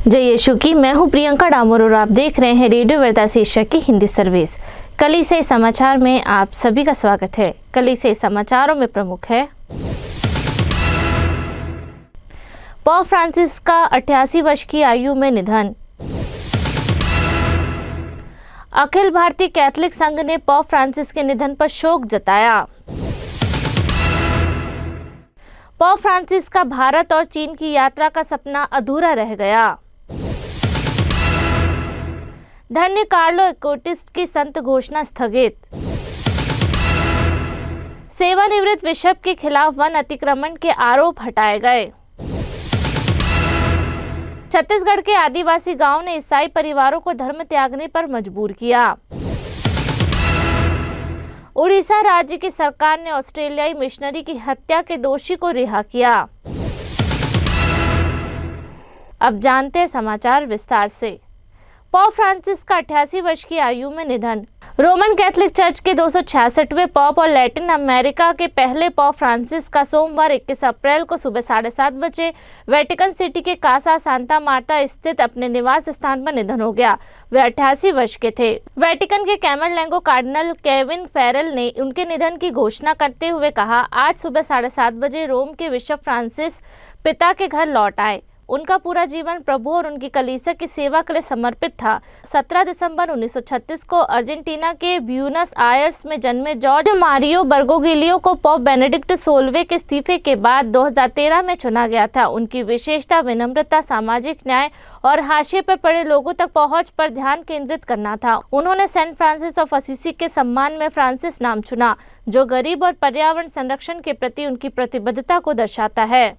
जय यीशु की। मैं हूं प्रियंका डामोर और आप देख रहे हैं रेडियो वेरता शीर्षक की हिंदी सर्विस। कलीसिया समाचार में आप सभी का स्वागत है। कलीसिया समाचारों में प्रमुख है पोप फ्रांसिस का 88 वर्ष की आयु में निधन। अखिल भारतीय कैथोलिक संघ ने पोप फ्रांसिस के निधन पर शोक जताया। पोप फ्रांसिस का भारत और चीन की यात्रा का सपना अधूरा रह गया। धन्य कार्लो एक्यूटिस्ट की संत घोषणा स्थगित। सेवानिवृत्त बिशप के खिलाफ वन अतिक्रमण के आरोप हटाए गए। छत्तीसगढ़ के आदिवासी गांव ने ईसाई परिवारों को धर्म त्यागने पर मजबूर किया। उड़ीसा राज्य की सरकार ने ऑस्ट्रेलियाई मिशनरी की हत्या के दोषी को रिहा किया। अब जानते हैं समाचार विस्तार से। पोप फ्रांसिस का 88 वर्ष की आयु में निधन। रोमन कैथोलिक चर्च के 266वें पोप और लैटिन अमेरिका के पहले पोप फ्रांसिस का सोमवार 21 अप्रैल को सुबह 7:30 बजे वेटिकन सिटी के कासा सांता मार्ता स्थित अपने निवास स्थान पर निधन हो गया। वे 88 वर्ष के थे। वेटिकन के कैमरलैंगो कार्डिनल केविन फेरल ने उनके निधन की घोषणा करते हुए कहा, आज सुबह 7:30 बजे रोम के बिशप फ्रांसिस पिता के घर लौट आए। उनका पूरा जीवन प्रभु और उनकी कलीसिया की सेवा के लिए समर्पित था। 17 दिसंबर 1936 को अर्जेंटीना के ब्यूनस आयर्स में जन्मे जॉर्ज मारियो बर्गोगिलियो को पोप बेनेडिक्ट 16वें के इस्तीफे के बाद 2013 में चुना गया था। उनकी विशेषता विनम्रता, सामाजिक न्याय और हाशिए पर पड़े लोगों तक पहुंच पर ध्यान केंद्रित करना था। उन्होंने सेंट फ्रांसिस ऑफ असीसी के सम्मान में फ्रांसिस नाम चुना, जो गरीब और पर्यावरण संरक्षण के प्रति उनकी प्रतिबद्धता को दर्शाता है।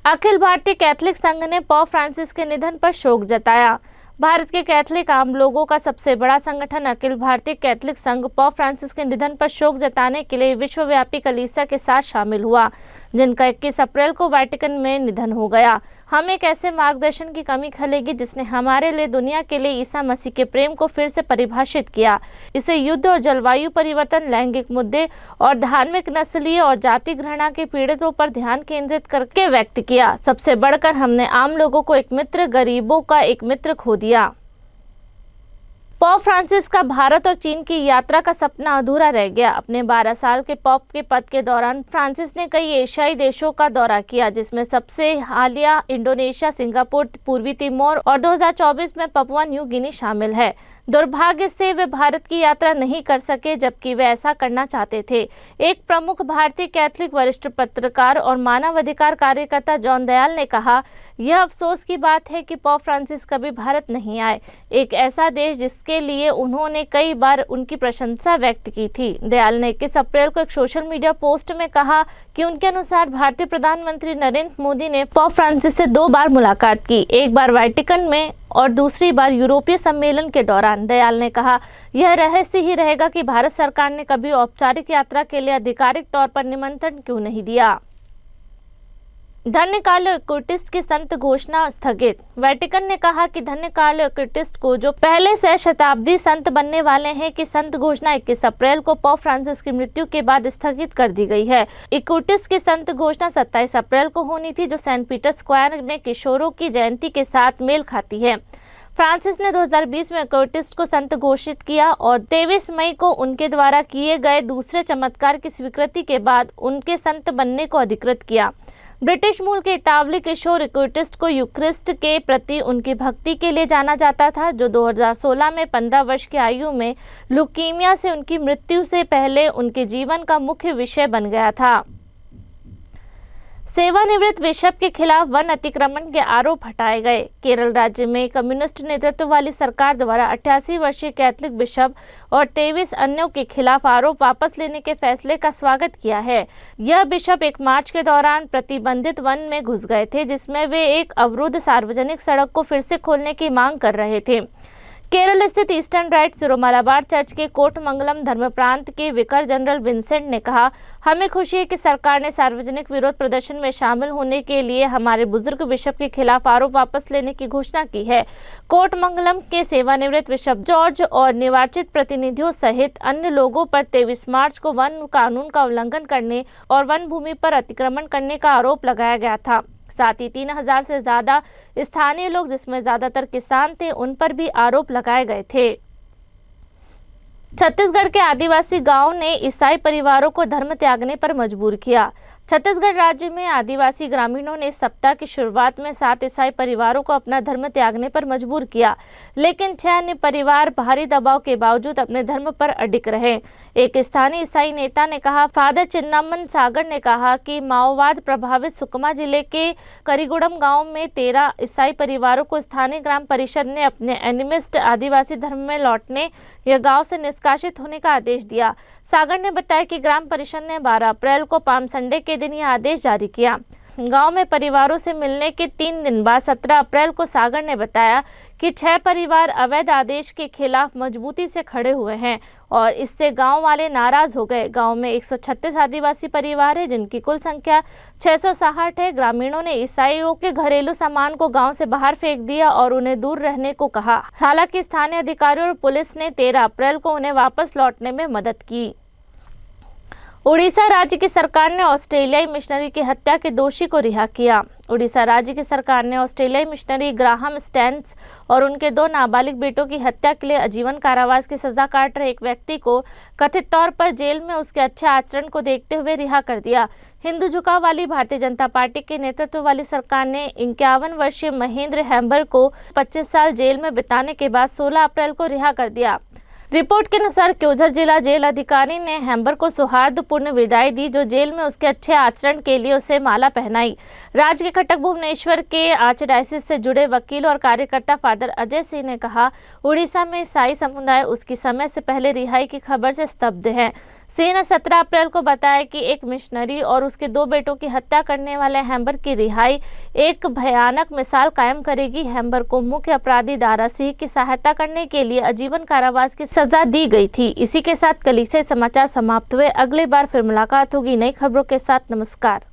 अखिल भारतीय कैथोलिक संघ ने पोप फ्रांसिस के निधन पर शोक जताया। भारत के कैथोलिक आम लोगों का सबसे बड़ा संगठन अखिल भारतीय कैथोलिक संघ पोप फ्रांसिस के निधन पर शोक जताने के लिए विश्वव्यापी कलीसिया के साथ शामिल हुआ, जिनका 21 अप्रैल को वेटिकन में निधन हो गया। हम एक ऐसे मार्गदर्शन की कमी खलेगी जिसने हमारे लिए, दुनिया के लिए ईसा मसीह के प्रेम को फिर से परिभाषित किया। इसे युद्ध और जलवायु परिवर्तन, लैंगिक मुद्दे और धार्मिक, नस्लीय और जाति घृणा के पीड़ितों पर ध्यान केंद्रित करके व्यक्त किया। सबसे बढ़कर हमने आम लोगों को एक मित्र, गरीबों का एक मित्र खो दिया। पोप फ्रांसिस का भारत और चीन की यात्रा का सपना अधूरा रह गया। अपने 12 साल के पोप के पद के दौरान फ्रांसिस ने कई एशियाई देशों का दौरा किया, जिसमें सबसे हालिया इंडोनेशिया, सिंगापुर, पूर्वी तिमोर और 2024 में पपुआ न्यू गिनी शामिल है। दुर्भाग्य से वे भारत की यात्रा नहीं कर सके, जबकि वे ऐसा करना चाहते थे। एक प्रमुख भारतीय कैथोलिक वरिष्ठ पत्रकार और मानवाधिकार कार्यकर्ता जॉन दयाल ने कहा, यह अफसोस की बात है कि पोप फ्रांसिस कभी भारत नहीं आए, एक ऐसा देश जिसके लिए उन्होंने कई बार उनकी प्रशंसा व्यक्त की थी। दयाल ने 21 अप्रैल को एक सोशल मीडिया पोस्ट में कहा कि उनके अनुसार भारतीय प्रधानमंत्री नरेंद्र मोदी ने पोप फ्रांसिस से 2 बार मुलाकात की, एक बार वेटिकन में और दूसरी बार यूरोपीय सम्मेलन के दौरान। दयाल ने कहा, यह रहस्य ही रहेगा कि भारत सरकार ने कभी औपचारिक यात्रा के लिए आधिकारिक तौर पर निमंत्रण क्यों नहीं दिया। धन्य कार्लो एक्यूटिस्ट की संत घोषणा स्थगित। वेटिकन ने कहा कि धन्य कार्लो एक्यूटिस्ट को, जो पहले से शताब्दी संत बनने वाले हैं, की संत घोषणा 21 अप्रैल को पोप फ्रांसिस की मृत्यु के बाद स्थगित कर दी गई है। एक्यूटिस्ट की संत घोषणा 27 अप्रैल को होनी थी, जो सेंट पीटर स्क्वायर में किशोरों की जयंती के साथ मेल खाती है। फ्रांसिस ने 2020 में एक्यूटिस्ट को संत घोषित किया और 23 मई को उनके द्वारा किए गए दूसरे चमत्कार की स्वीकृति के बाद उनके संत बनने को अधिकृत किया। ब्रिटिश मूल के इतालवी किशोर एक्यूटिस्ट को यूक्रिस्ट के प्रति उनकी भक्ति के लिए जाना जाता था, जो 2016 में 15 वर्ष की आयु में ल्यूकीमिया से उनकी मृत्यु से पहले उनके जीवन का मुख्य विषय बन गया था। सेवानिवृत्त बिशप के खिलाफ वन अतिक्रमण के आरोप हटाए गए। केरल राज्य में कम्युनिस्ट नेतृत्व वाली सरकार द्वारा 88 वर्षीय कैथोलिक बिशप और 23 अन्यों के खिलाफ आरोप वापस लेने के फैसले का स्वागत किया है। यह बिशप एक मार्च के दौरान प्रतिबंधित वन में घुस गए थे, जिसमें वे एक अवरुद्ध सार्वजनिक सड़क को फिर से खोलने की मांग कर रहे थे। केरल स्थित ईस्टर्न राइट सिरो मलाबार चर्च के कोटमंगलम धर्म प्रांत के विकार जनरल विंसेंट ने कहा, हमें खुशी है कि सरकार ने सार्वजनिक विरोध प्रदर्शन में शामिल होने के लिए हमारे बुजुर्ग बिशप के खिलाफ आरोप वापस लेने की घोषणा की है। कोटमंगलम के सेवानिवृत्त बिशप जॉर्ज और निर्वाचित प्रतिनिधियों सहित अन्य लोगों पर 23 मार्च को वन कानून का उल्लंघन करने और वन भूमि पर अतिक्रमण करने का आरोप लगाया गया था। साथ ही 3000 से ज्यादा स्थानीय लोग, जिसमें ज्यादातर किसान थे, उन पर भी आरोप लगाए गए थे। छत्तीसगढ़ के आदिवासी गांव ने ईसाई परिवारों को धर्म त्यागने पर मजबूर किया। छत्तीसगढ़ राज्य में आदिवासी ग्रामीणों ने इस सप्ताह की शुरुआत में 7 ईसाई परिवारों को अपना धर्म त्यागने पर मजबूर किया, लेकिन 6 अन्य परिवार भारी दबाव के बावजूद अपने धर्म पर अडिग रहे। एक स्थानीय ईसाई नेता ने कहा, फादर चिन्नामन सागर ने कहा कि माओवाद प्रभावित सुकमा जिले के करीगुड़म गांव में 13 ईसाई परिवारों को स्थानीय ग्राम परिषद ने अपने एनिमिस्ट आदिवासी धर्म में लौटने या गांव से निष्कासित होने का आदेश दिया। सागर ने बताया कि ग्राम परिषद ने 12 अप्रैल को पाम संडे के दिन यह आदेश जारी किया। गांव में परिवारों से मिलने के 3 दिन बाद 17 अप्रैल को सागर ने बताया कि 6 परिवार अवैध आदेश के खिलाफ मजबूती से खड़े हुए हैं और इससे गांव वाले नाराज हो गए। गांव में 136 आदिवासी परिवार है, जिनकी कुल संख्या 660 है। ग्रामीणों ने ईसाइयों के घरेलू सामान को गांव से बाहर फेंक दिया और उन्हें दूर रहने को कहा। हालांकि स्थानीय अधिकारियों और पुलिस ने 13 अप्रैल को उन्हें वापस लौटने में मदद की। उड़ीसा राज्य की सरकार ने ऑस्ट्रेलियाई मिशनरी की हत्या के दोषी को रिहा किया। उड़ीसा राज्य की सरकार ने ऑस्ट्रेलियाई मिशनरी ग्राहम स्टैंस और उनके 2 नाबालिग बेटों की हत्या के लिए आजीवन कारावास की सजा काट रहे एक व्यक्ति को कथित तौर पर जेल में उसके अच्छे आचरण को देखते हुए रिहा कर दिया। हिंदू झुकाव वाली भारतीय जनता पार्टी के नेतृत्व वाली सरकार ने 51 वर्षीय महेंद्र हेम्बर को 25 साल जेल में बिताने के बाद 16 अप्रैल को रिहा कर दिया। रिपोर्ट के अनुसार क्योझर जिला जेल अधिकारी ने हेम्बर को सौहार्दपूर्ण विदाई दी, जो जेल में उसके अच्छे आचरण के लिए उसे माला पहनाई। राज्य के कटक भुवनेश्वर के आर्चडायसिस से जुड़े वकील और कार्यकर्ता फादर अजय सिंह ने कहा, उड़ीसा में ईसाई समुदाय उसकी समय से पहले रिहाई की खबर से स्तब्ध है। सिंह ने 17 अप्रैल को बताया कि एक मिशनरी और उसके 2 बेटों की हत्या करने वाले हेम्बर की रिहाई एक भयानक मिसाल कायम करेगी। हेम्बर को मुख्य अपराधी दारा सिंह की सहायता करने के लिए आजीवन कारावास की सजा दी गई थी। इसी के साथ कलीसिया समाचार समाप्त हुए। अगली बार फिर मुलाकात होगी नई खबरों के साथ। नमस्कार।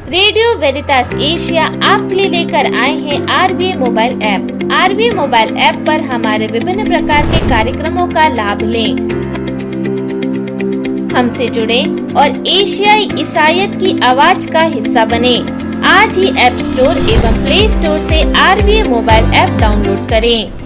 रेडियो वेरितास एशिया आपके लिए लेकर आए हैं RVA mobile app. RVA mobile app पर हमारे विभिन्न प्रकार के कार्यक्रमों का लाभ लें, हमसे जुड़े और एशियाई ईसाईयत की आवाज का हिस्सा बने। आज ही ऐप स्टोर एवं प्ले स्टोर से RVA मोबाइल ऐप डाउनलोड करें।